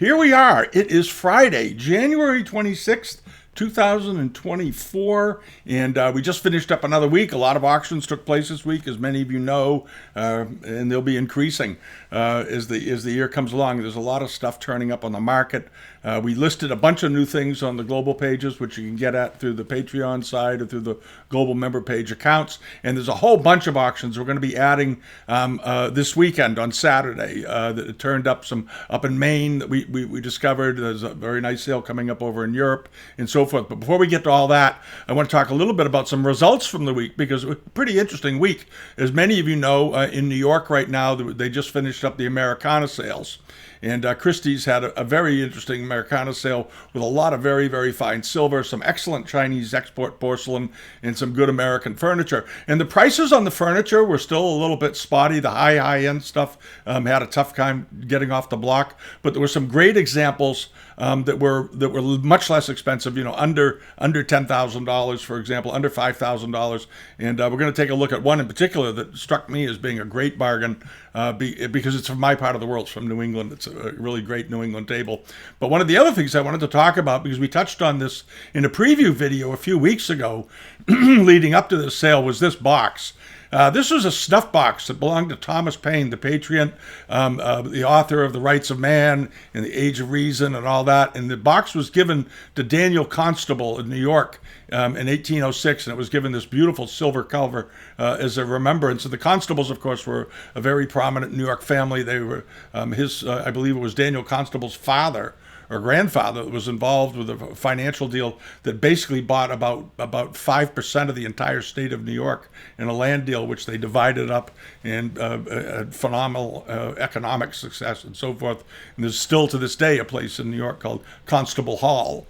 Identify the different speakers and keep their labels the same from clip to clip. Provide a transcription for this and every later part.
Speaker 1: Here we are. It is Friday, January 26th, 2024, and we just finished up another week. A lot of auctions took place this week, as many of you know, and they'll be increasing as the year comes along. There's a lot of stuff turning up on the market. We listed a bunch of new things on the global pages, which you can get at through the Patreon side or through the global member page accounts. And there's a whole bunch of auctions we're going to be adding this weekend on Saturday that turned up some up in Maine that we discovered. There's a very nice sale coming up over in Europe and so forth. But before we get to all that, I want to talk a little bit about some results from the week, because it was a pretty interesting week. As many of you know, in New York right now, they just finished up the Americana sales. And Christie's had a very interesting Americana sale with a lot of very, very fine silver, some excellent Chinese export porcelain, and some good American furniture. And the prices on the furniture were still a little bit spotty. The high-end stuff had a tough time getting off the block. But there were some great examples that were much less expensive, under $10,000, for example, under $5,000. And we're going to take a look at one in particular that struck me as being a great bargain because it's from my part of the world, it's from New England. It's a really great New England table. But one of the other things I wanted to talk about, because we touched on this in a preview video a few weeks ago leading up to this sale, was this box. This was a snuff box that belonged to Thomas Paine, the patriot, the author of The Rights of Man and The Age of Reason and all that. And the box was given to Daniel Constable in New York in 1806, and it was given this beautiful silver cover as a remembrance. And the Constables, of course, were a very prominent New York family. They were I believe it was Daniel Constable's father or grandfather that was involved with a financial deal that basically bought about 5% of the entire state of New York in a land deal, which they divided up, and had phenomenal economic success and so forth. And there's still to this day a place in New York called Constable Hall,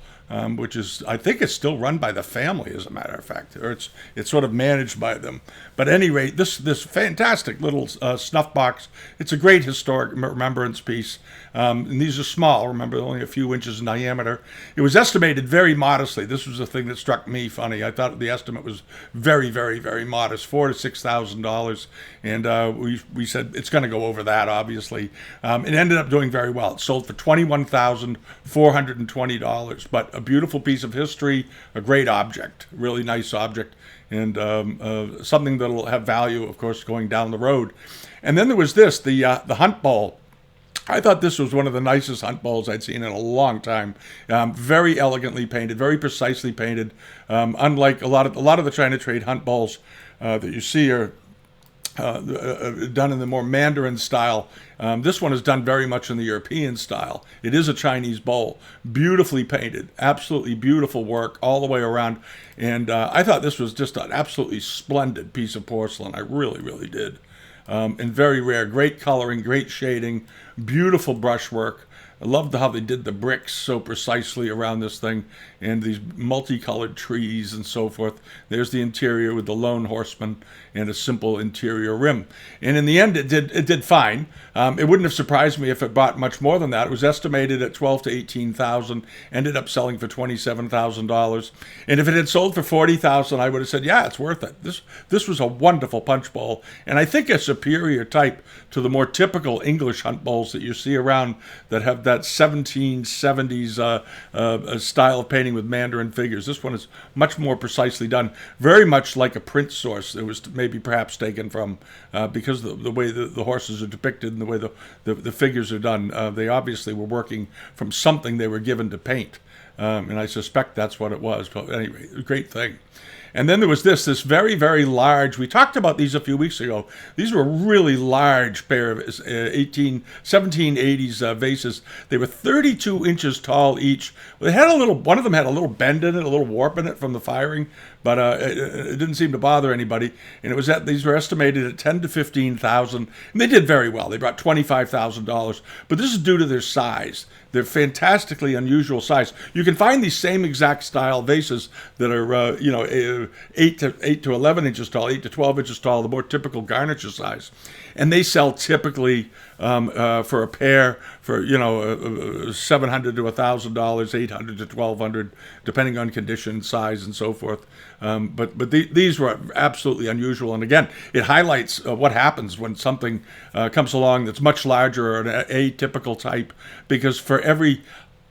Speaker 1: which is, I think it's still run by the family, as a matter of fact, or it's sort of managed by them. But at any rate, this fantastic little snuff box, it's a great historic remembrance piece. And these are small, remember, only a few inches in diameter. It was estimated very modestly. This was the thing that struck me funny. I thought the estimate was very, very, very modest, $4,000 to $6,000. And we said it's going to go over that, obviously. It ended up doing very well. It sold for $21,420, but a beautiful piece of history, a great object, really nice object, and something that'll have value, of course, going down the road. And then there was this, the hunt ball. I thought this was one of the nicest hunt bowls I'd seen in a long time. Very elegantly painted, very precisely painted. Unlike a lot of the China trade hunt bowls that you see are done in the more Mandarin style. This one is done very much in the European style. It is a Chinese bowl, beautifully painted, absolutely beautiful work all the way around. And I thought this was just an absolutely splendid piece of porcelain. I really, really did. And very rare, great coloring, great shading, beautiful brushwork. I loved how they did the bricks so precisely around this thing, and these multicolored trees and so forth. There's the interior with the lone horseman and a simple interior rim. And in the end, it did fine. It wouldn't have surprised me if it bought much more than that. It was estimated at $12,000 to $18,000, ended up selling for $27,000. And if it had sold for $40,000, I would have said, yeah, it's worth it. This was a wonderful punch bowl, and I think a superior type to the more typical English hunt bowls that you see around that have that 1770s style of painting with Mandarin figures. This one is much more precisely done, very much like a print source that was maybe perhaps taken from, because the way the horses are depicted and the way the figures are done. They obviously were working from something they were given to paint, and I suspect that's what it was. But anyway, a great thing. And then there was this very, very large, we talked about these a few weeks ago. These were a really large pair of 1780s vases. They were 32 inches tall each. They had one of them had a little bend in it, a little warp in it from the firing, but it didn't seem to bother anybody. And these were estimated at $10,000 to $15,000, and they did very well. They brought $25,000, but this is due to their size. They're fantastically unusual size. You can find these same exact style vases that are, 8 to 11 inches tall, 8 to 12 inches tall, the more typical garniture size, and they sell typically for a pair for $700 to $1,000, $800 to $1,200, depending on condition, size, and so forth. But these were absolutely unusual, and again, it highlights what happens when something comes along that's much larger or an atypical type, because for every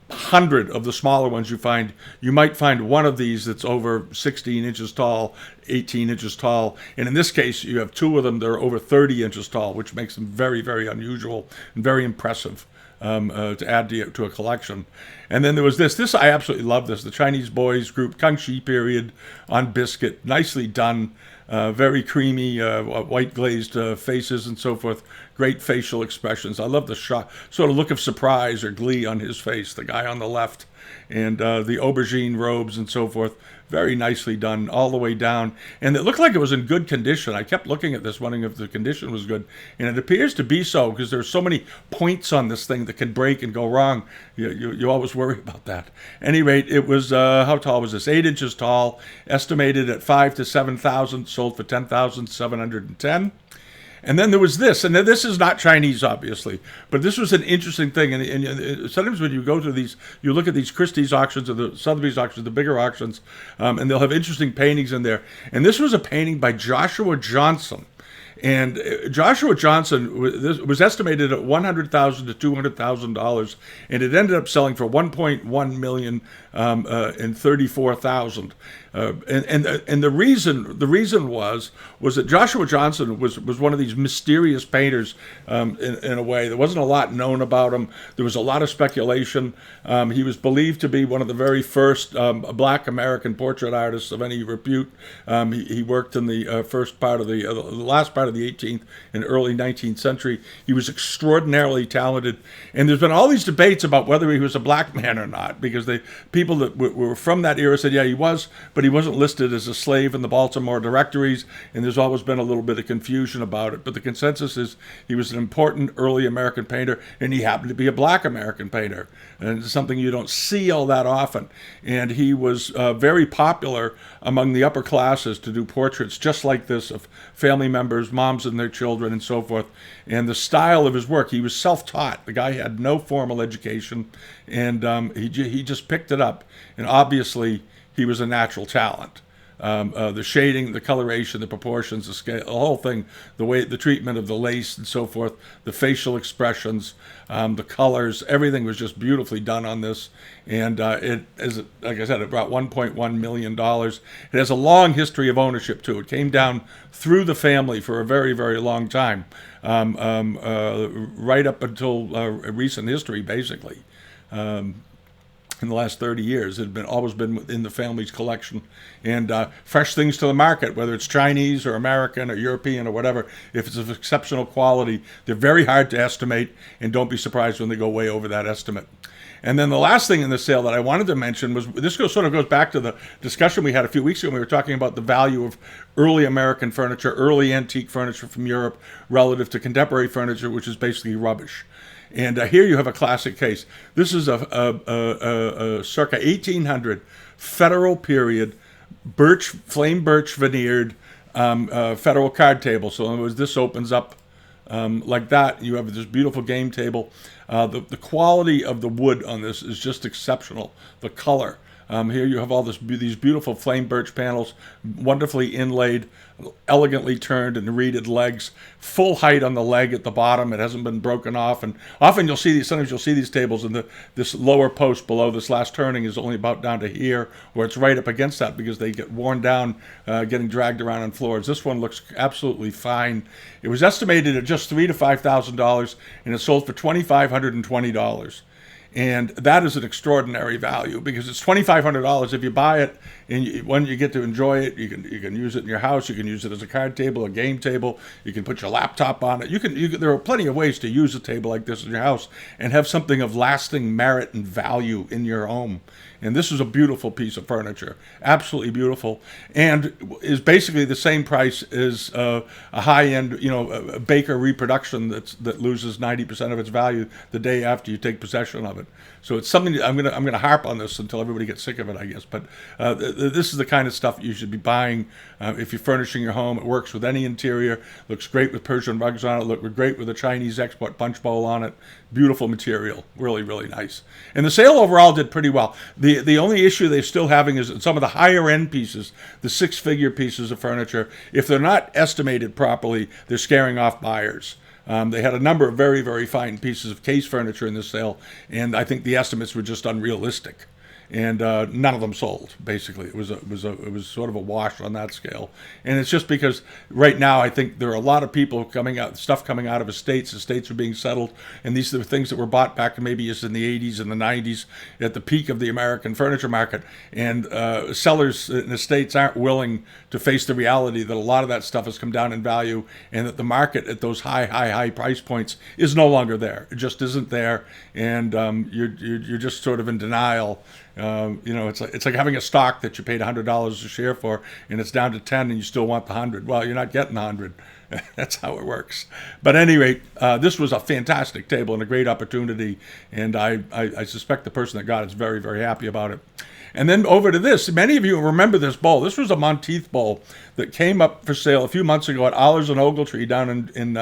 Speaker 1: 100 of the smaller ones you might find one of these that's over 16 inches tall, 18 inches tall, and in this case you have two of them that are over 30 inches tall, which makes them very, very unusual and very impressive to add to a collection. And then there was this I absolutely love this, the Chinese boys group, Kangxi period, on biscuit, nicely done, very creamy, white glazed faces and so forth. Great facial expressions. I love the sort of look of surprise or glee on his face, the guy on the left, and the aubergine robes and so forth. Very nicely done all the way down. And it looked like it was in good condition. I kept looking at this, wondering if the condition was good. And it appears to be so, because there's so many points on this thing that can break and go wrong. You always worry about that. At any rate, it was, how tall was this? 8 inches tall, estimated at 5,000 to 7,000, sold for $10,710. And then there was this, and this is not Chinese, obviously, but this was an interesting thing. And sometimes when you go to these, you look at these Christie's auctions or the Sotheby's auctions, the bigger auctions, and they'll have interesting paintings in there. And this was a painting by Joshua Johnson. And Joshua Johnson was estimated at $100,000 to $200,000, and it ended up selling for $1.1 million and $34,000. And the reason was that Joshua Johnson was one of these mysterious painters in a way. There wasn't a lot known about him. There was a lot of speculation. He was believed to be one of the very first black American portrait artists of any repute. He worked in the first part of the last part of the 18th and early 19th century. He was extraordinarily talented, and there's been all these debates about whether he was a black man or not, because the people that were from that era said, yeah, he was, but he wasn't listed as a slave in the Baltimore directories, and there's always been a little bit of confusion about it. But the consensus is he was an important early American painter, and he happened to be a black American painter, and it's something you don't see all that often. And he was very popular among the upper classes to do portraits just like this of family members, moms and their children, and so forth. And the style of his work, he was self-taught. The guy had no formal education, and he just picked it up. And obviously, he was a natural talent. The shading, the coloration, the proportions, the scale, the whole thing, the treatment of the lace and so forth, the facial expressions, the colors, everything was just beautifully done on this. And like I said, it brought $1.1 million. It has a long history of ownership, too. It came down through the family for a very, very long time, right up until recent history, basically. In the last 30 years, it had always been in the family's collection. And fresh things to the market, whether it's Chinese or American or European or whatever, if it's of exceptional quality, they're very hard to estimate, and don't be surprised when they go way over that estimate. And then the last thing in the sale that I wanted to mention was, this sort of goes back to the discussion we had a few weeks ago when we were talking about the value of early American furniture, early antique furniture from Europe relative to contemporary furniture, which is basically rubbish. And here you have a classic case. This is a circa 1800 Federal period flame birch veneered Federal card table. So in other words, this opens up like that. You have this beautiful game table. The quality of the wood on this is just exceptional. The color. Here you have all these beautiful flame birch panels, wonderfully inlaid, elegantly turned and reeded legs, full height on the leg at the bottom. It hasn't been broken off. And often sometimes you'll see these tables, and this lower post below this last turning is only about down to here, or it's right up against that because they get worn down, getting dragged around on floors. This one looks absolutely fine. It was estimated at just $3,000 to $5,000, and it sold for $2,520. And that is an extraordinary value, because it's $2,500 if you buy it, and when you get to enjoy it, you can use it in your house. You can use it as a card table, a game table. You can put your laptop on it. There are plenty of ways to use a table like this in your house and have something of lasting merit and value in your home. And this is a beautiful piece of furniture, absolutely beautiful, and is basically the same price as a high-end, a Baker reproduction that loses 90% of its value the day after you take possession of it. So it's something I'm gonna harp on this until everybody gets sick of it, I guess. But this is the kind of stuff you should be buying if you're furnishing your home. It works with any interior. Looks great with Persian rugs on it. Looked great with a Chinese export punch bowl on it. Beautiful material. Really, really nice. And the sale overall did pretty well. The only issue they're still having is some of the higher end pieces, the six-figure pieces of furniture, if they're not estimated properly, they're scaring off buyers. They had a number of very, very fine pieces of case furniture in this sale, and I think the estimates were just unrealistic. And none of them sold. Basically, it was sort of a wash on that scale. And it's just because right now I think there are a lot of people coming out of estates. Estates are being settled, and these are the things that were bought back maybe as in the 80s and the 90s at the peak of the American furniture market. And sellers in estates aren't willing to face the reality that a lot of that stuff has come down in value, and that the market at those high price points is no longer there. It just isn't there, and you're just sort of in denial. It's like having a stock that you paid $100 a share for, and it's down to 10, and you still want the 100. Well, you're not getting the 100. That's how it works. But at any rate, this was a fantastic table and a great opportunity, and I suspect the person that got it is very, very happy about it. And then over to this. Many of you remember this bowl. This was a Monteith bowl that came up for sale a few months ago at Ollers and Ogletree down in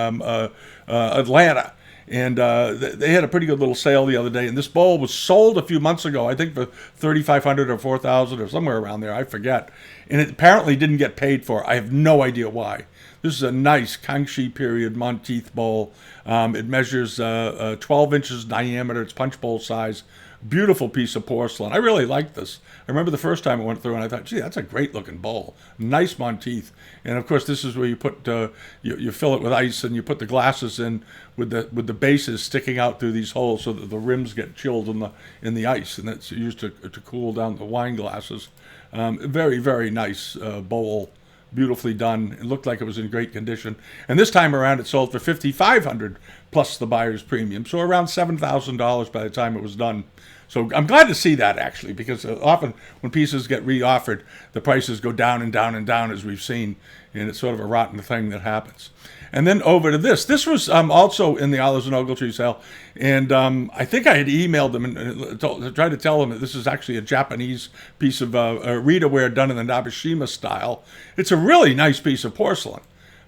Speaker 1: Atlanta. And they had a pretty good little sale the other day. And this bowl was sold a few months ago, I think for $3,500 or $4,000 or somewhere around there. I forget. And it apparently didn't get paid for. I have no idea why. This is a nice Kangxi period Monteith bowl. It measures 12 inches diameter. It's punch bowl size. Beautiful piece of porcelain. I really like this. I remember the first time I went through and I thought, gee, that's a great looking bowl. Nice Monteith. And of course, this is where you put you fill it with ice, and you put the glasses in with the bases sticking out through these holes so that the rims get chilled in the ice, and that's used to cool down the wine glasses. Very, very nice bowl. Beautifully done. It looked like it was in great condition. And this time around, it sold for $5,500 plus the buyer's premium, so around $7,000 by the time it was done. So I'm glad to see that, actually, because often when pieces get reoffered, the prices go down and down and down, as we've seen, and it's sort of a rotten thing that happens. And then over to this. This was also in the Ollers and Ogletree sale, and I think I had emailed them and tried to tell them that this is actually a Japanese piece of Rita-ware done in the Nabeshima style. It's a really nice piece of porcelain.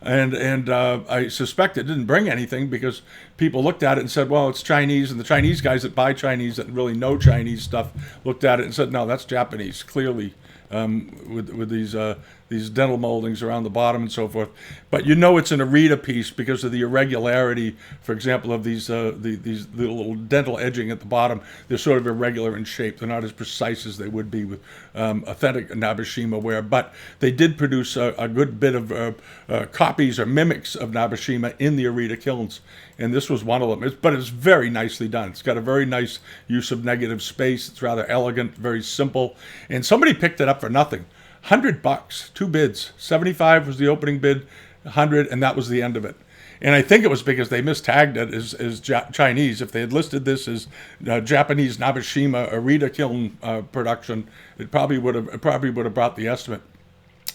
Speaker 1: And I suspect it didn't bring anything because people looked at it and said, well, it's Chinese. And the Chinese guys that buy Chinese, that really know Chinese stuff, looked at it and said, no, that's Japanese, clearly, with these dental moldings around the bottom and so forth. But you know it's an Arita piece because of the irregularity, for example, of these little dental edging at the bottom. They're sort of irregular in shape. They're not as precise as they would be with authentic Nabeshima ware. But they did produce a good bit of copies or mimics of Nabeshima in the Arita kilns. And this was one of them. But it's very nicely done. It's got a very nice use of negative space. It's rather elegant, very simple. And somebody picked it up for nothing. $100, 2 bids. 75 was the opening bid, 100, and that was the end of it. And I think it was because they mistagged it as Chinese. If they had listed this as Japanese Nabeshima Arita kiln production, it probably would have brought the estimate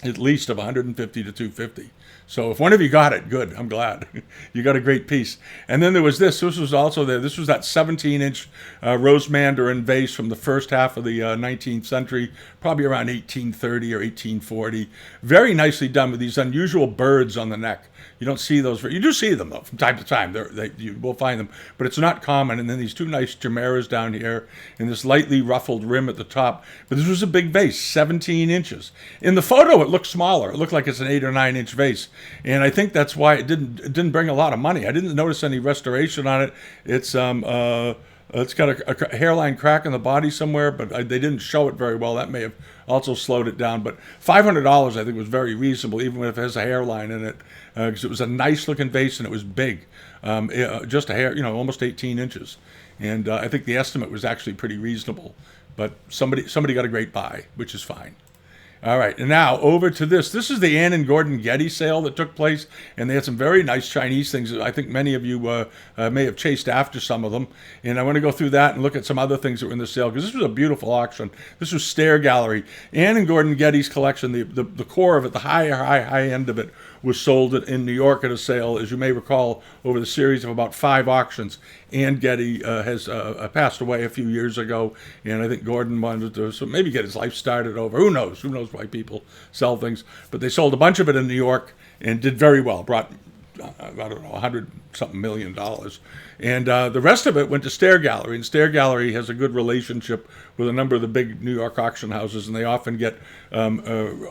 Speaker 1: at least of 150 to 250. So if one of you got it, good. I'm glad. You got a great piece. And then there was this. This was also there. This was that 17-inch rose mandarin vase from the first half of the 19th century, probably around 1830 or 1840. Very nicely done with these unusual birds on the neck. You don't see those. You do see them, though, from time to time. You will find them. But it's not common. And then these 2 nice chimeras down here and this lightly ruffled rim at the top. But this was a big vase, 17 inches. In the photo, it looked smaller. It looked like it's an 8 or 9 inch vase. And I think that's why it didn't bring a lot of money. I didn't notice any restoration on it. It's got a hairline crack in the body somewhere, but they didn't show it very well. That may have also slowed it down. But $500, I think, was very reasonable, even if it has a hairline in it, because it was a nice-looking vase and it was big, just a hair, almost 18 inches. And I think the estimate was actually pretty reasonable. But somebody got a great buy, which is fine. All right, and now over to this. This is the Ann and Gordon Getty sale that took place, and they had some very nice Chinese things. I think many of you may have chased after some of them, and I want to go through that and look at some other things that were in the sale, because this was a beautiful auction. This was Stair Gallery. Ann and Gordon Getty's collection, the core of it, the high end of it, was sold in New York at a sale, as you may recall, over the series of about 5 auctions. And Getty has passed away a few years ago, and I think Gordon wanted to so maybe get his life started over. Who knows? Who knows why people sell things? But they sold a bunch of it in New York and did very well. Brought I don't know, $100-something million. And the rest of it went to Stair Gallery. And Stair Gallery has a good relationship with a number of the big New York auction houses, and they often get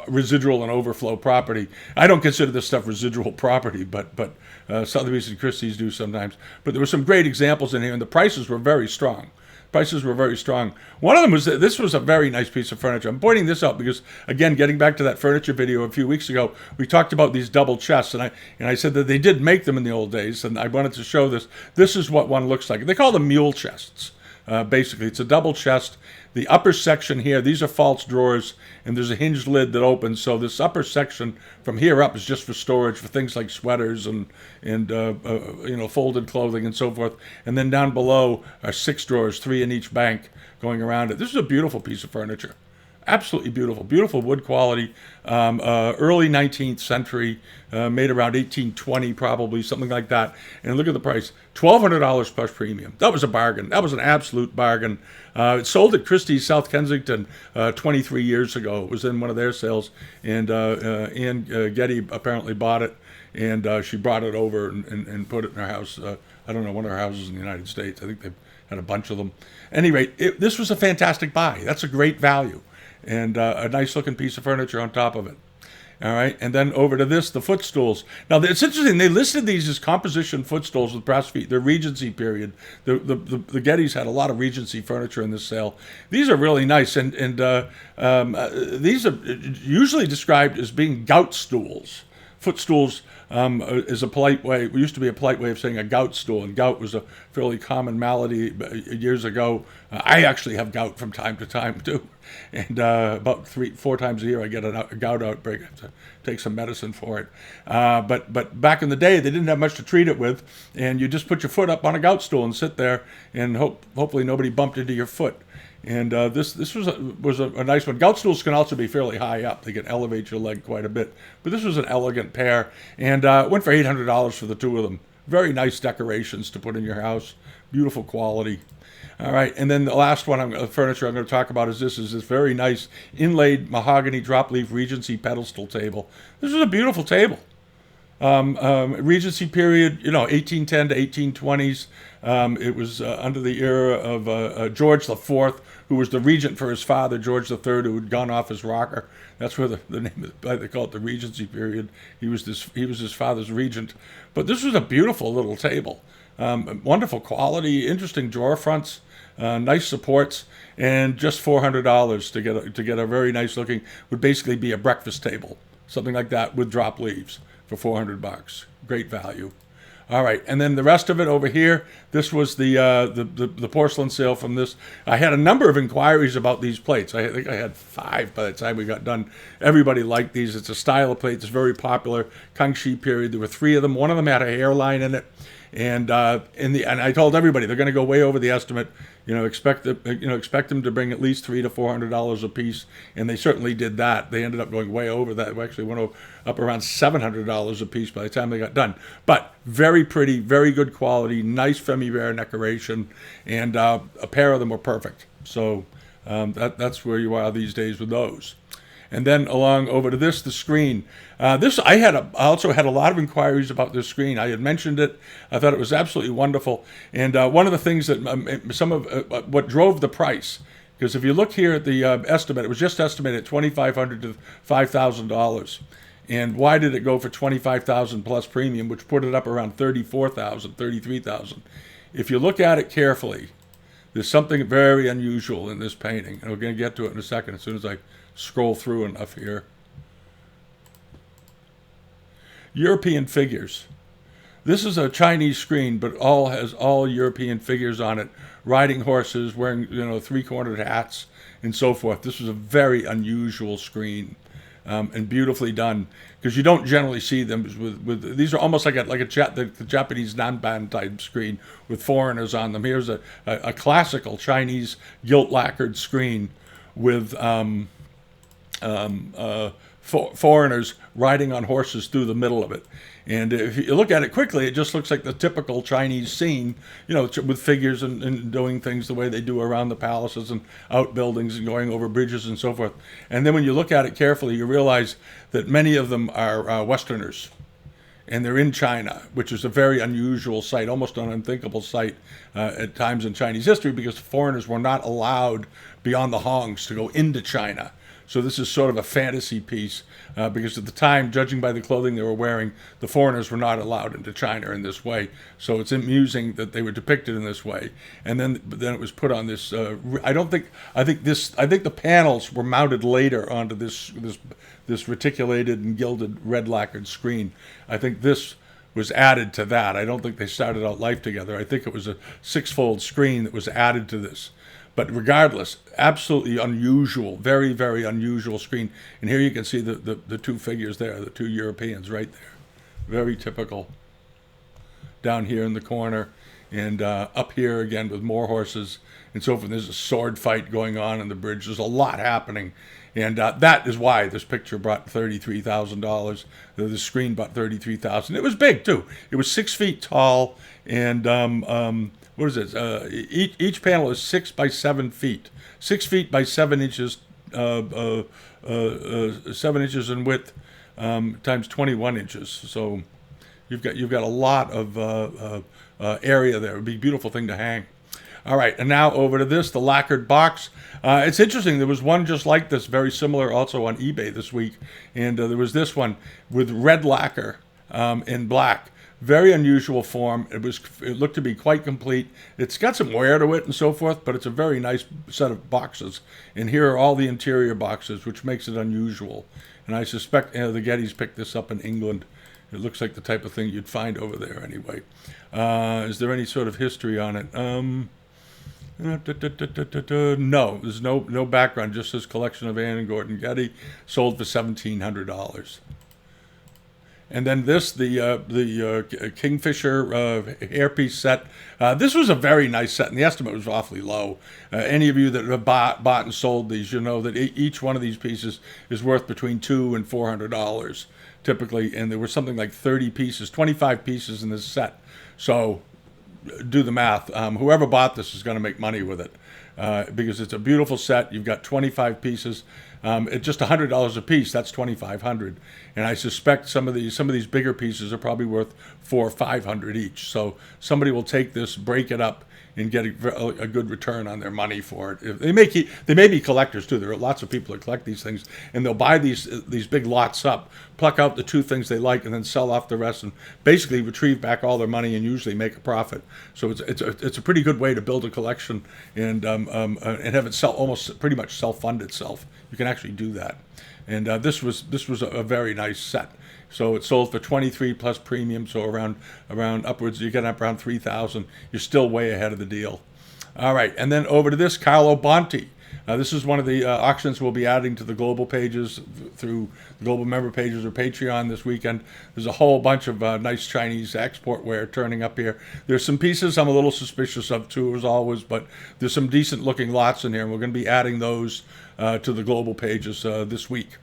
Speaker 1: residual and overflow property. I don't consider this stuff residual property, but Sotheby's and Christie's do sometimes. But there were some great examples in here, and the prices were very strong. Prices were very strong. One of them was that this was a very nice piece of furniture. I'm pointing this out because, again, getting back to that furniture video a few weeks ago, we talked about these double chests, and I said that they did make them in the old days, and I wanted to show this. This is what one looks like. They call them mule chests. Basically, it's a double chest. The upper section here, these are false drawers, and there's a hinged lid that opens. So this upper section from here up is just for storage for things like sweaters and folded clothing and so forth. And then down below are 6 drawers, 3 in each bank going around it. This is a beautiful piece of furniture. Absolutely beautiful. Beautiful wood quality. Early 19th century, made around 1820 probably, something like that. And look at the price, $1,200 plus premium. That was a bargain. That was an absolute bargain. It sold at Christie's, South Kensington, 23 years ago. It was in one of their sales. And Ann Getty apparently bought it. And she brought it over and put it in her house. I don't know, one of her houses in the United States. I think they've had a bunch of them. At any rate, this was a fantastic buy. That's a great value. And a nice looking piece of furniture on top of it. All right, and then over to this, the footstools. Now, it's interesting, they listed these as composition footstools with brass feet. They're Regency period. The Gettys had a lot of Regency furniture in this sale. These are really nice, and these are usually described as being gout stools. Footstools is a polite way. It used to be a polite way of saying a gout stool, and gout was a fairly common malady years ago. I actually have gout from time to time too, and about 3-4 times a year I get a gout outbreak. I have to take some medicine for it. But back in the day, they didn't have much to treat it with, and you just put your foot up on a gout stool and sit there, and hopefully nobody bumped into your foot. And this was a nice one. Gout stools can also be fairly high up. They can elevate your leg quite a bit. But this was an elegant pair. And went for $800 for the two of them. Very nice decorations to put in your house. Beautiful quality. All right. And then the last one, furniture I'm going to talk about is this very nice inlaid mahogany drop leaf Regency pedestal table. This is a beautiful table. Regency period, 1810 to 1820s. It was under the era of George IV, who was the regent for his father, George III, who had gone off his rocker. That's where the name they call it the Regency period. He was his father's regent. But this was a beautiful little table. Wonderful quality, interesting drawer fronts, nice supports, and just $400 to get a very nice looking, would basically be a breakfast table, something like that with drop leaves for $400. Great value. All right, and then the rest of it over here, this was the porcelain sale from this. I had a number of inquiries about these plates. I think I had 5 by the time we got done. Everybody liked these. It's a style of plate that's very popular. Kangxi period. There were 3 of them. One of them had a hairline in it. And and I told everybody they're going to go way over the estimate. Expect them to bring at least $300 to $400 a piece, and they certainly did that. They ended up going way over that. We actually went up around $700 a piece by the time they got done. But very pretty, very good quality, nice femi-vert decoration, and a pair of them were perfect. So that's where you are these days with those. And then along over to the screen. I also had a lot of inquiries about this screen. I had mentioned it. I thought it was absolutely wonderful. And one of the things that what drove the price, because if you look here at the estimate, it was just estimated at $2,500 to $5,000. And why did it go for $25,000 plus premium, which put it up around $34,000, $33,000? If you look at it carefully, there's something very unusual in this painting. And we're going to get to it in a second as soon as I scroll through enough here. European figures. This is a Chinese screen, but has all European figures on it, riding horses, wearing 3-cornered hats, and so forth. This was a very unusual screen, and beautifully done, because you don't generally see them with these are almost like the Japanese nanban type screen with foreigners on them. Here's a classical Chinese gilt lacquered screen with foreigners riding on horses through the middle of it. And if you look at it quickly, it just looks like the typical Chinese scene, with figures and doing things the way they do around the palaces and outbuildings and going over bridges and so forth. And then when you look at it carefully, you realize that many of them are Westerners. And they're in China, which is a very unusual sight, almost an unthinkable sight at times in Chinese history, because foreigners were not allowed beyond the Hongs to go into China. So this is sort of a fantasy piece, because at the time, judging by the clothing they were wearing, the foreigners were not allowed into China in this way. So it's amusing that they were depicted in this way. And then it was put on this. I think the panels were mounted later onto this reticulated and gilded red lacquered screen. I think this was added to that. I don't think they started out life together. I think it was a 6-fold screen that was added to this. But regardless, absolutely unusual, very, very unusual screen. And here you can see the two figures there, the two Europeans right there. Very typical. Down here in the corner, and up here again with more horses and so forth. There's a sword fight going on the bridge. There's a lot happening. And that is why this picture brought $33,000. The screen brought $33,000. It was big, too. It was 6 feet tall, and what is it? Each panel is 6 by 7 feet. 6 feet by 7 inches, 7 inches in width, times 21 inches. So you've got a lot of area there. It would be a beautiful thing to hang. All right, and now over to this, the lacquered box. It's interesting. There was one just like this, very similar, also on eBay this week. And there was this one with red lacquer in black. Very unusual form. It looked to be quite complete. It's got some wear to it and so forth, but it's a very nice set of boxes. And here are all the interior boxes, which makes it unusual. And I suspect the Gettys picked this up in England. It looks like the type of thing you'd find over there anyway. Is there any sort of history on it? No, there's no background, just this collection of Anne and Gordon Getty, sold for $1,700. And then this, the Kingfisher hairpiece set. This was a very nice set, and the estimate was awfully low. Any of you that have bought and sold these, you know that each one of these pieces is worth between $200 and $400 typically, and there were something like 30 pieces, 25 pieces in this set. So do the math. Whoever bought this is going to make money with it, because it's a beautiful set. You've got 25 pieces. At just $100 a piece, that's $2,500. And I suspect some of these bigger pieces are probably worth $400 or $500 each. So somebody will take this, break it up, and get a good return on their money for it. They may be collectors too. There are lots of people that collect these things, and they'll buy these big lots up, pluck out the 2 things they like, and then sell off the rest, and basically retrieve back all their money and usually make a profit. So it's a pretty good way to build a collection and have it almost pretty much self-fund itself. You can actually do that, and this was a very nice set. So it sold for $23 plus premium, so around upwards, you get up around $3,000. You're still way ahead of the deal. All right, and then over to this, Carlo Bonti. This is one of the auctions we'll be adding to the global pages through the global member pages or Patreon this weekend. There's a whole bunch of nice Chinese export wear turning up here. There's some pieces I'm a little suspicious of too, as always, but there's some decent looking lots in here, and we're going to be adding those to the global pages this week.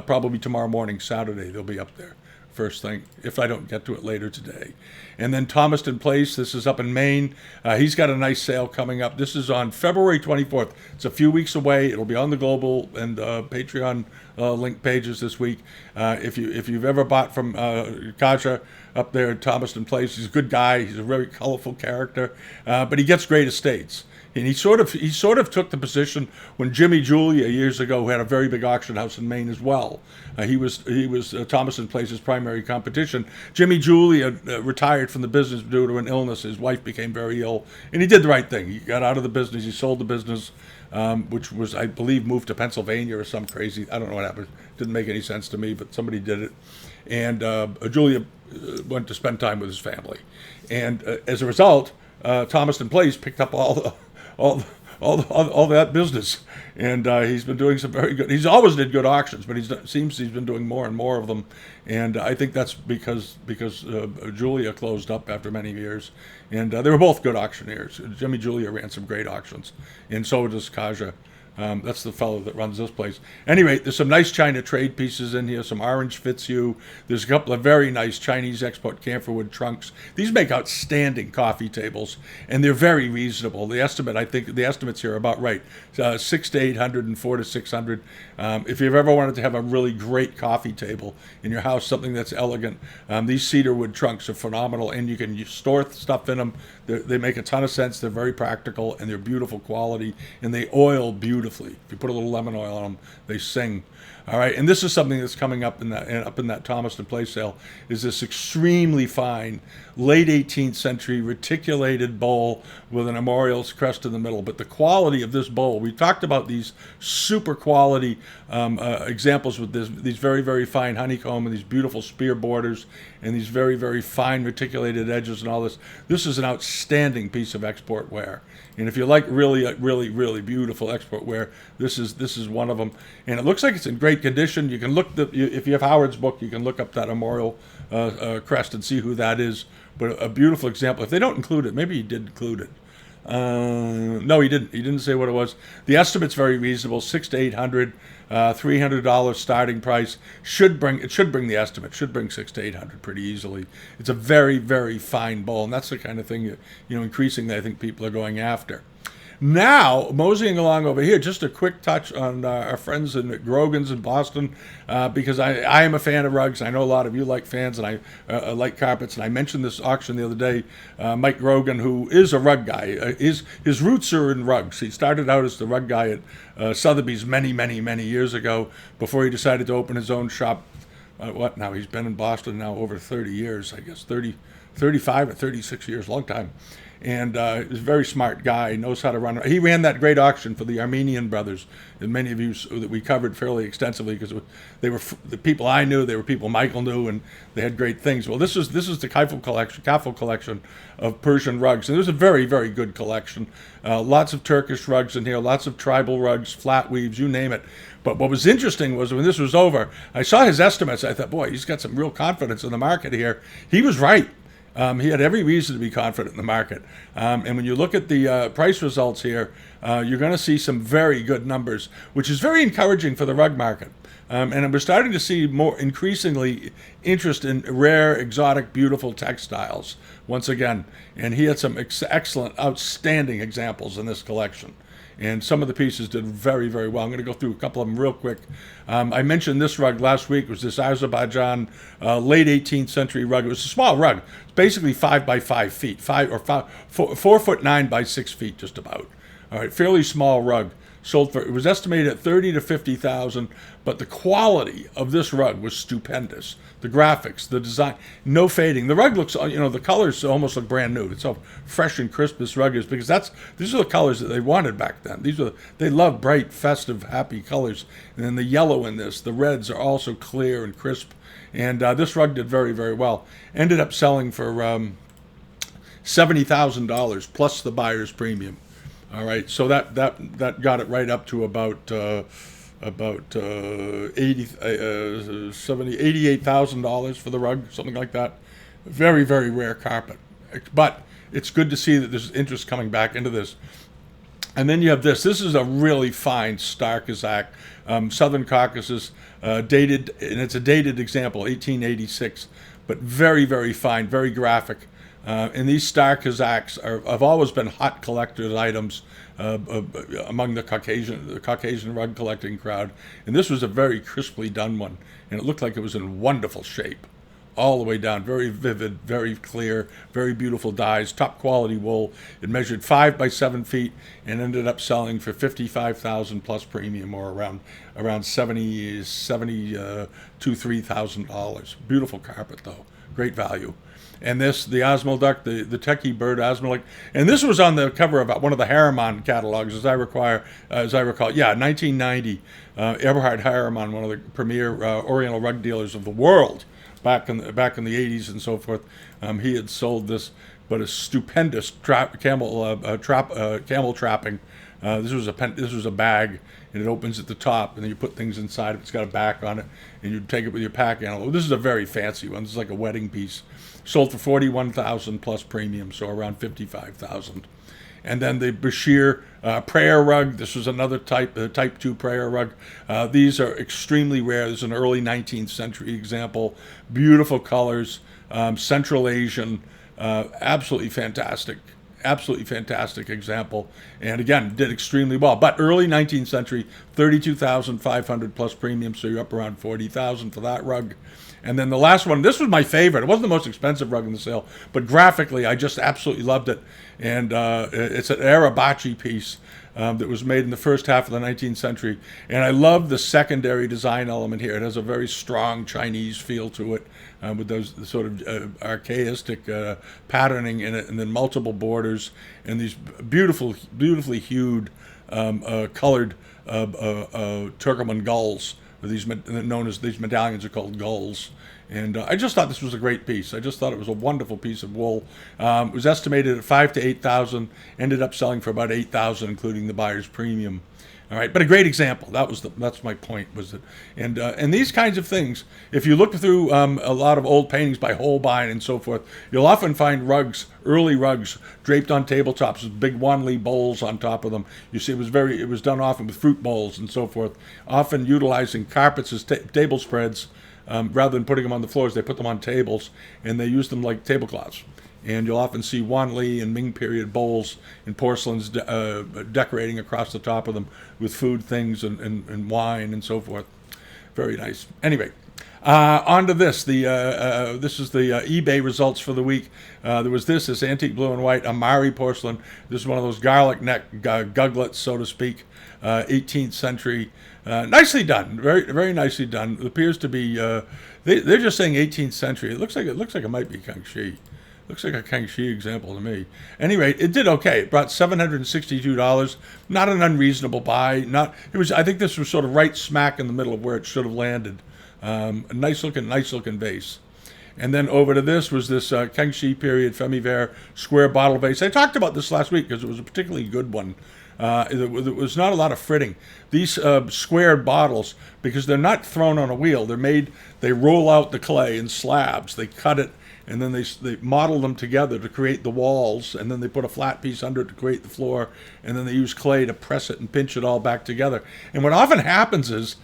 Speaker 1: Probably tomorrow morning, Saturday, they'll be up there first thing, if I don't get to it later today. And then Thomaston Place, this is up in Maine. He's got a nice sale coming up. This is on February 24th. It's a few weeks away. It'll be on the global and Patreon link pages this week. If you've ever bought from Kaja up there at Thomaston Place, he's a good guy. He's a very colorful character, but he gets great estates. And he sort of took the position when Jimmy Julia years ago, who had a very big auction house in Maine as well. He was Thomaston Place's primary competition. Jimmy Julia retired from the business due to an illness. His wife became very ill, and he did the right thing. He got out of the business. He sold the business, which was, I believe, moved to Pennsylvania or some crazy. I don't know what happened. Didn't make any sense to me, but somebody did it. And Julia went to spend time with his family, and as a result, Thomaston Place picked up all that business, and he's been doing some very good. He's always did good auctions, but seems he's been doing more and more of them, and I think that's because Julia closed up after many years, and they were both good auctioneers. Jimmy Julia ran some great auctions, and so does Kaja That's the fellow that runs this place. Anyway, there's some nice China trade pieces in here. Some orange Fitzhugh. There's a couple of very nice Chinese export camphorwood trunks. These make outstanding coffee tables, and they're very reasonable. The estimates here are about right. 6 to 800 and 4 to 600. If you've ever wanted to have a really great coffee table in your house, something that's elegant, these cedar wood trunks are phenomenal, and you can store stuff in them. They make a ton of sense. They're very practical, and they're beautiful quality, and they oil beautifully. If you put a little lemon oil on them, they sing. All right, and this is something that's coming up in that Thomaston Place sale. Is this extremely fine late 18th century reticulated bowl with an armorial crest in the middle? But the quality of this bowl, we talked about these super quality examples with these very, very fine honeycomb and these beautiful spear borders and these very, very fine reticulated edges and all this. This is an outstanding piece of export ware. And if you like really, really, really beautiful export ware, this is one of them. And it looks like it's in great condition. You can if you have Howard's book, you can look up that armorial crest and see who that is. But a beautiful example. If they don't include it, maybe he did include it. No, he didn't. He didn't say what it was. The estimate's very reasonable: 6 to 800, $300 starting price. Should bring the estimate. Should bring 6 to 800 pretty easily. It's a very, very fine bowl, and that's the kind of thing increasingly I think people are going after. Now, moseying along over here, just a quick touch on our friends in Grogan's in Boston, because I am a fan of rugs. I know a lot of you like fans, and I like carpets. And I mentioned this auction the other day. Mike Grogan, who is a rug guy, his roots are in rugs. He started out as the rug guy at Sotheby's many, many, many years ago before he decided to open his own shop. Now? He's been in Boston now over 30 years, I guess, 35 or 36 years, long time. And he's a very smart guy, knows how to run. He ran that great auction for the Armenian brothers, and many of you that we covered fairly extensively because they were the people I knew, they were people Michael knew, and they had great things. Well, this is the Kafel collection of Persian rugs, and there's a very, very good collection. Lots of Turkish rugs in here, lots of tribal rugs, flat weaves, you name it. But what was interesting was when this was over, I saw his estimates. I thought, boy, he's got some real confidence in the market here. He was right. He had every reason to be confident in the market. And when you look at the price results here, you're going to see some very good numbers, which is very encouraging for the rug market. And we're starting to see more increasingly interest in rare, exotic, beautiful textiles once again. And he had some excellent, outstanding examples in this collection. And some of the pieces did very, very well. I'm going to go through a couple of them real quick. I mentioned this rug last week. It was this Azerbaijan late 18th century rug. It was a small rug. It's basically 5 by 5 feet, 4'9" by 6 feet, just about. All right, fairly small rug. It was estimated at $30,000 to $50,000, but the quality of this rug was stupendous. The graphics, the design, no fading. The rug looks, the colors almost look brand new. It's how fresh and crisp this rug is because these are the colors that they wanted back then. They love bright, festive, happy colors. And then the yellow in this, the reds are also clear and crisp. And this rug did very, very well. Ended up selling for $70,000 plus the buyer's premium. All right, so that got it right up to about $88,000 for the rug, something like that. Very, very rare carpet, but it's good to see that there's interest coming back into this. And then you have this. This is a really fine Star Kazakh, Southern Caucasus, dated, and it's a dated example, 1886, but very, very fine, very graphic. And these Star Kazakhs have always been hot collector's items among the Caucasian rug collecting crowd. And this was a very crisply done one. And it looked like it was in wonderful shape all the way down. Very vivid, very clear, very beautiful dyes, top quality wool. It measured 5 by 7 feet and ended up selling for $55,000 plus premium, or around $70,000 to $3,000. Beautiful carpet though, great value. And this, the Osmolduck, the techie bird Osmolduck, and this was on the cover of one of the Harriman catalogs, as I recall. Yeah, 1990. Eberhard Harriman, one of the premier Oriental rug dealers of the world, back in the 80s and so forth. He had sold this, but a stupendous camel trapping. This was a bag, and it opens at the top, and then you put things inside. It's got a back on it, and you take it with your pack animal. This is a very fancy one. This is like a wedding piece. Sold for $41,000 plus premium, so around $55,000. And then the Bashir prayer rug. This was another type 2 prayer rug. These are extremely rare. This is an early 19th century example. Beautiful colors, Central Asian, absolutely fantastic. Absolutely fantastic example, and again did extremely well. But early 19th century, 32,500 plus premium, so you're up around 40,000 for that rug. And then the last one, this was my favorite. It wasn't the most expensive rug in the sale, but graphically, I just absolutely loved it. And it's an Arabachi piece that was made in the first half of the 19th century. And I love the secondary design element here. It has a very strong Chinese feel to it, with those sort of archaistic patterning in it, and then multiple borders and these beautifully hued colored Turkoman gulls. These medallions are called gulls. And I just thought this was a great piece. I just thought it was a wonderful piece of wool. It was estimated at 5,000 to 8,000. Ended up selling for about 8,000, including the buyer's premium. All right, but a great example. That's my point. Was it? And these kinds of things, if you look through a lot of old paintings by Holbein and so forth, you'll often find early rugs draped on tabletops with big Wanli bowls on top of them. You see, it was done often with fruit bowls and so forth, often utilizing carpets as table spreads. Rather than putting them on the floors, they put them on tables, and they use them like tablecloths. And you'll often see Wanli and Ming period bowls and porcelains decorating across the top of them with food things and wine and so forth. Very nice. Anyway, on to this. This is the eBay results for the week. There was this antique blue and white Amari porcelain. This is one of those garlic neck guglets, so to speak, 18th century. Nicely done, very very nicely done. It appears to be. They're just saying 18th century. It looks like it might be Kangxi. Looks like a Kangxi example to me. Anyway, it did okay. It brought $762. Not an unreasonable buy. I think this was sort of right smack in the middle of where it should have landed. A nice looking vase. And then over to this was this Kangxi period Femiver square bottle vase. I talked about this last week because it was a particularly good one. There was not a lot of fritting. These squared bottles, because they're not thrown on a wheel, they roll out the clay in slabs. They cut it, and then they model them together to create the walls, and then they put a flat piece under it to create the floor, and then they use clay to press it and pinch it all back together. And what often happens is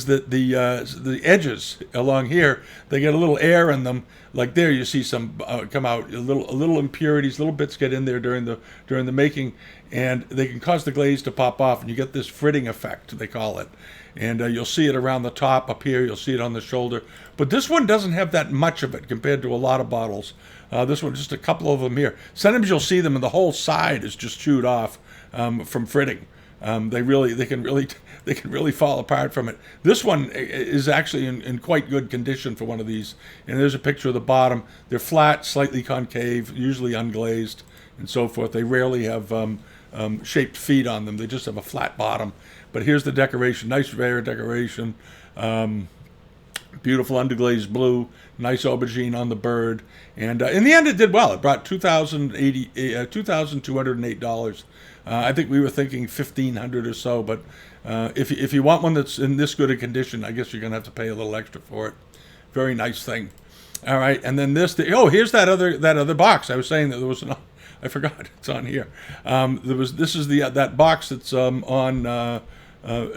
Speaker 1: that the edges along here, they get a little air in them. Like there, you see some come out, a little impurities, little bits get in there during the making, and they can cause the glaze to pop off, and you get this fritting effect, they call it. And you'll see it around the top up here, you'll see it on the shoulder. But this one doesn't have that much of it compared to a lot of bottles. This one, just a couple of them here. Sometimes you'll see them and the whole side is just chewed off from fritting. They can really fall apart from it. This one is actually in quite good condition for one of these. And there's a picture of the bottom. They're flat, slightly concave, usually unglazed, and so forth. They rarely have shaped feet on them. They just have a flat bottom. But here's the decoration, nice rare decoration. Beautiful underglazed blue, nice aubergine on the bird. And in the end, it did well. It brought $2,208. I think we were thinking $1,500 or so, but if you want one that's in this good a condition, I guess you're going to have to pay a little extra for it. Very nice thing. All right, and then here's that other box. I was saying that there was I forgot, it's on here. This is that box that's on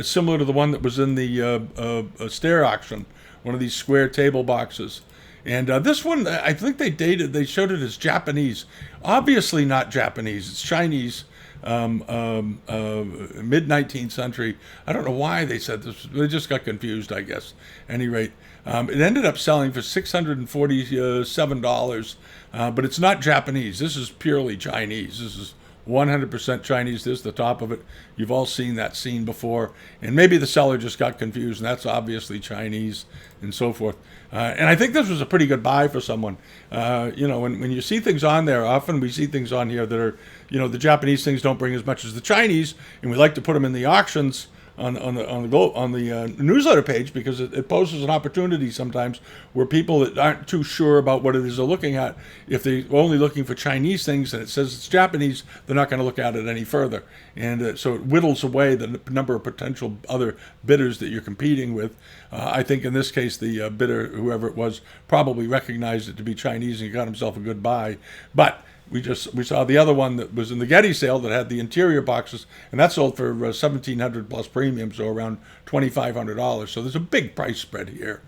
Speaker 1: similar to the one that was in the Stair auction, one of these square table boxes. And this one, I think they showed it as Japanese. Obviously not Japanese, it's Chinese. Mid-19th century. I don't know why they said this. They just got confused, I guess. At any rate, it ended up selling for $647, but it's not Japanese. This is purely Chinese. This is 100% Chinese. There's the top of it. You've all seen that scene before. And maybe the seller just got confused, and that's obviously Chinese and so forth. And I think this was a pretty good buy for someone. When you see things on there, often we see things on here that are, the Japanese things don't bring as much as the Chinese, and we like to put them in the auctions on the newsletter page because it poses an opportunity sometimes where people that aren't too sure about what it is they're looking at, if they're only looking for Chinese things and it says it's Japanese, they're not going to look at it any further. And so it whittles away the number of potential other bidders that you're competing with. I think in this case, the bidder, whoever it was, probably recognized it to be Chinese and got himself a good buy. But we saw the other one that was in the Getty sale that had the interior boxes, and that sold for $1,700 plus premium, so around $2,500. So there's a big price spread here.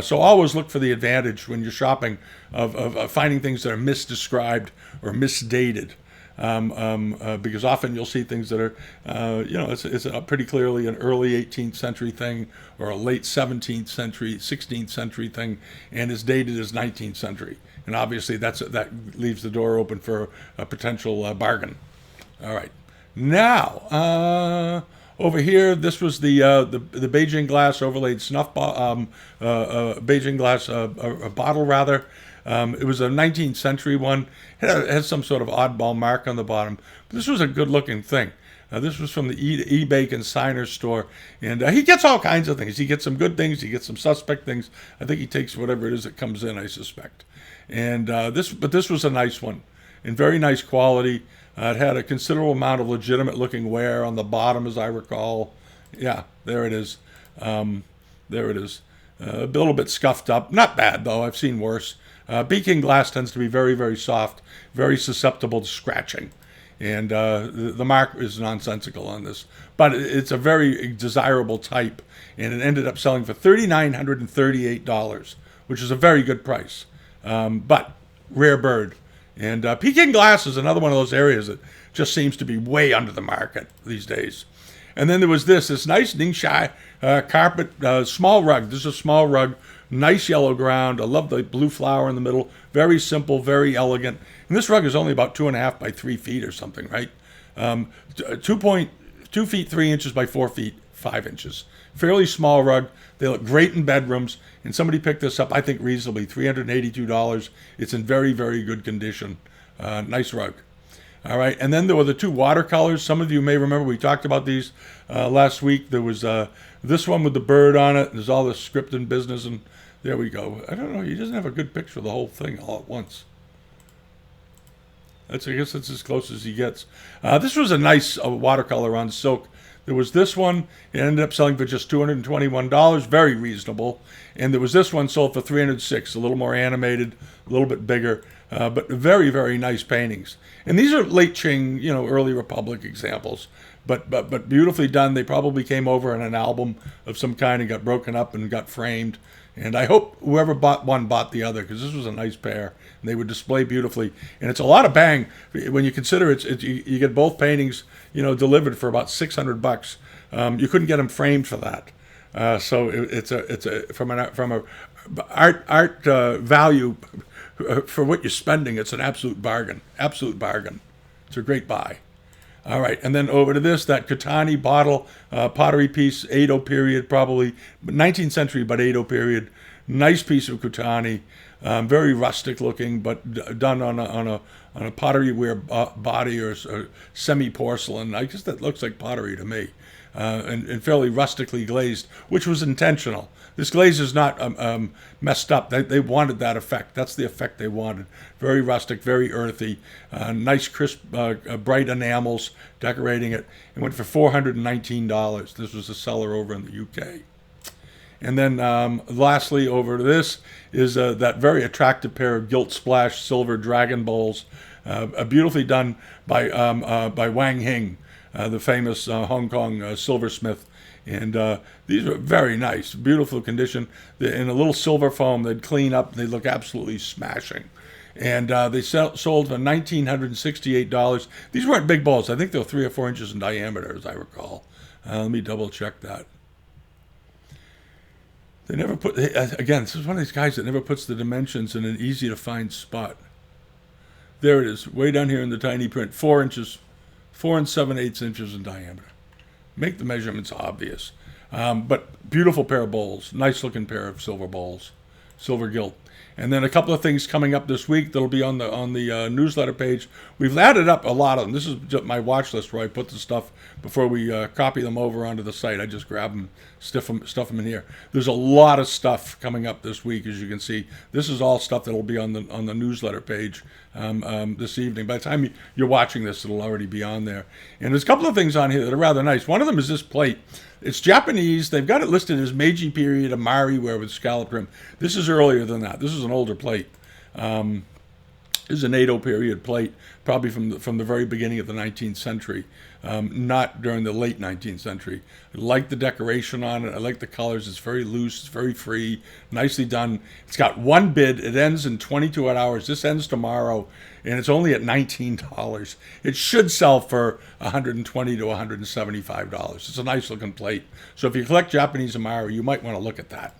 Speaker 1: So always look for the advantage when you're shopping of finding things that are misdescribed or misdated. Because often you'll see things that are, it's pretty clearly an early 18th century thing or a late 17th century, 16th century thing, and is dated as 19th century. And obviously that leaves the door open for a potential bargain. All right. Now, over here, this was the Beijing glass overlaid snuff Beijing glass bottle rather. It was a 19th century one. It had some sort of oddball mark on the bottom. But this was a good-looking thing. This was from the eBay consignor store. And he gets all kinds of things. He gets some good things. He gets some suspect things. I think he takes whatever it is that comes in, I suspect. And this was a nice one. In very nice quality. It had a considerable amount of legitimate-looking wear on the bottom, as I recall. Yeah, there it is. There it is. A little bit scuffed up. Not bad, though. I've seen worse. Peking glass tends to be very, very soft, very susceptible to scratching. And the mark is nonsensical on this. But it's a very desirable type. And it ended up selling for $3,938, which is a very good price. But rare bird. And Peking glass is another one of those areas that just seems to be way under the market these days. And then there was this nice Ningxia carpet, small rug. This is a small rug, nice yellow ground. I love the blue flower in the middle. Very simple, very elegant. And this rug is only about 2.5 by 3 feet or something, right? 2 feet 3 inches by 4 feet 5 inches. Fairly small rug. They look great in bedrooms. And somebody picked this up, I think, reasonably, $382. It's in very, very good condition. Nice rug. All right, and then there were the two watercolors. Some of you may remember we talked about these last week. There was this one with the bird on it. There's all the script and business, and there we go. I don't know. He doesn't have a good picture of the whole thing all at once. I guess that's as close as he gets. This was a nice watercolor on silk. There was this one. It ended up selling for just $221, very reasonable. And there was this one sold for $306, a little more animated, a little bit bigger, but very, very nice paintings. And these are late Qing, early Republic examples, but beautifully done. They probably came over in an album of some kind and got broken up and got framed. And I hope whoever bought one bought the other, because this was a nice pair. And they would display beautifully. And it's a lot of bang when you consider you get both paintings, delivered for about $600. You couldn't get them framed for that. So it's from a art value for what you're spending. It's an absolute bargain. Absolute bargain. It's a great buy. All right, and then over to that Katani bottle, pottery piece, Edo period, probably 19th century, but Edo period. Nice piece of Katani, very rustic looking, but done on a pottery ware body or semi porcelain. I guess that looks like pottery to me, and fairly rustically glazed, which was intentional. This glaze is not messed up. They wanted that effect. That's the effect they wanted. Very rustic, very earthy, nice, crisp, bright enamels decorating it. It went for $419. This was a seller over in the UK. And then lastly, over to this is that very attractive pair of gilt splash silver dragon bowls, beautifully done by Wang Hing, the famous Hong Kong silversmith. And these are very nice, beautiful condition. They're in a little silver foam. They'd clean up. They look absolutely smashing. And they sold for $1,968. These weren't big bowls. I think they were 3 or 4 inches in diameter, as I recall. Let me double check that. They never put, again, this is one of these guys that never puts the dimensions in an easy to find spot. There it is, way down here in the tiny print, 4 inches, 4 7/8 inches in diameter. Make the measurements obvious. But beautiful pair of bowls, nice looking pair of silver bowls, silver gilt. And then a couple of things coming up this week that'll be on the newsletter page. We've added up a lot of them. This is just my watch list where I put the stuff before we copy them over onto the site. I just grab them, stuff them in here. There's a lot of stuff coming up this week, as you can see. This is all stuff that'll be on the newsletter page this evening. By the time you're watching this, it'll already be on there. And there's a couple of things on here that are rather nice. One of them is this plate. It's Japanese. They've got it listed as Meiji period Amari ware with scallop rim. This is earlier than that. This is an older plate. is an Edo period plate, probably from the very beginning of the 19th century, not during the late 19th century. I like the decoration on it. I like the colors. It's very loose. It's very free. Nicely done. It's got one bid. It ends in 22 hours. This ends tomorrow, and it's only at $19. It should sell for $120 to $175. It's a nice looking plate. So if you collect Japanese Amaro, you might want to look at that.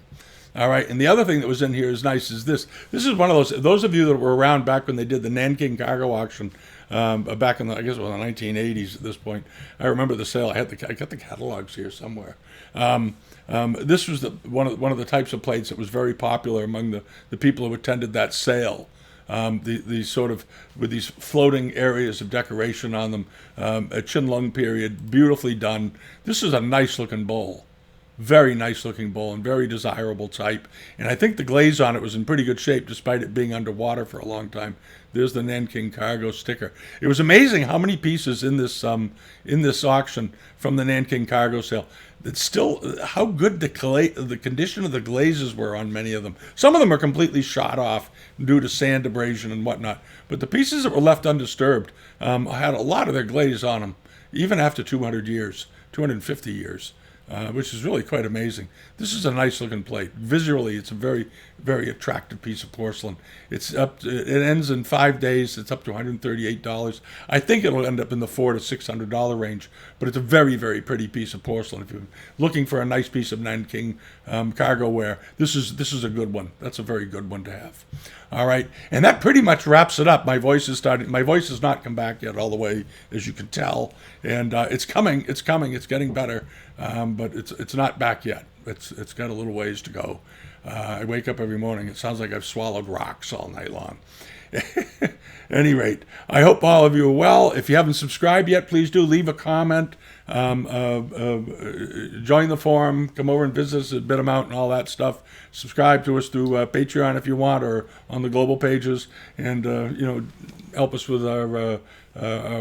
Speaker 1: All right, and the other thing that was in here is nice is this. This is one of those of you that were around back when they did the Nanking cargo auction, back in the, I guess it was the 1980s at this point. I remember the sale. I got the catalogs here somewhere. This was one of the types of plates that was very popular among the people who attended that sale. The sort of with these floating areas of decoration on them, a Qinlong period, beautifully done. This is a nice looking bowl. Very nice looking bowl and very desirable type. And I think the glaze on it was in pretty good shape despite it being underwater for a long time. There's the Nanking cargo sticker. It was amazing how many pieces in this auction from the Nanking cargo sale. It's still how good the condition of the glazes were on many of them. Some of them are completely shot off due to sand abrasion and whatnot. But the pieces that were left undisturbed had a lot of their glaze on them, even after 200 years, 250 years. Which is really quite amazing. This is a nice looking plate. Visually, it's a very, very attractive piece of porcelain. It ends in 5 days. It's up to $138. I think it'll end up in the $400 to $600 range, but it's a very, very pretty piece of porcelain. If you're looking for a nice piece of Nanking cargo ware, this is a good one. That's a very good one to have. All right, and that pretty much wraps it up. My voice has not come back yet all the way, as you can tell, and it's coming. It's getting better, but it's not back yet. It's got a little ways to go. I wake up every morning. It sounds like I've swallowed rocks all night long. At any rate, I hope all of you are well. If you haven't subscribed yet, please do leave a comment. Join the forum. Come over and visit us at Bitamount and all that stuff. Subscribe to us through Patreon if you want, or on the global pages, and help us with our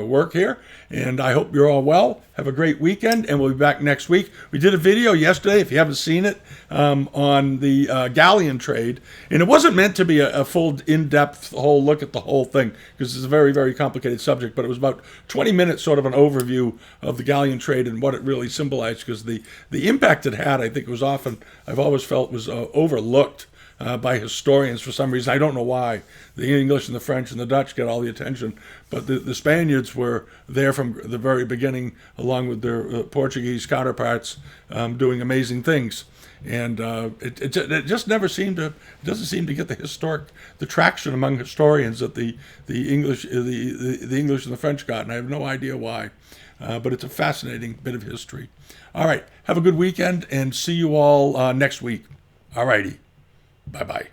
Speaker 1: work here. And I hope you're all well. Have a great weekend, and we'll be back next week. We did a video yesterday, if you haven't seen it, on the galleon trade, and it wasn't meant to be a full in-depth whole look at the whole thing, because it's a very, very complicated subject, but it was about 20 minutes sort of an overview of the galleon trade and what it really symbolized, because the impact it had, I think, I've always felt was overlooked by historians for some reason. I don't know why. The English and the French and the Dutch get all the attention, but the Spaniards were there from the very beginning, along with their Portuguese counterparts, doing amazing things. And it just never doesn't seem to get the traction among historians that the English and the French got, and I have no idea why. But it's a fascinating bit of history. All right, have a good weekend, and see you all next week. All righty. Bye-bye.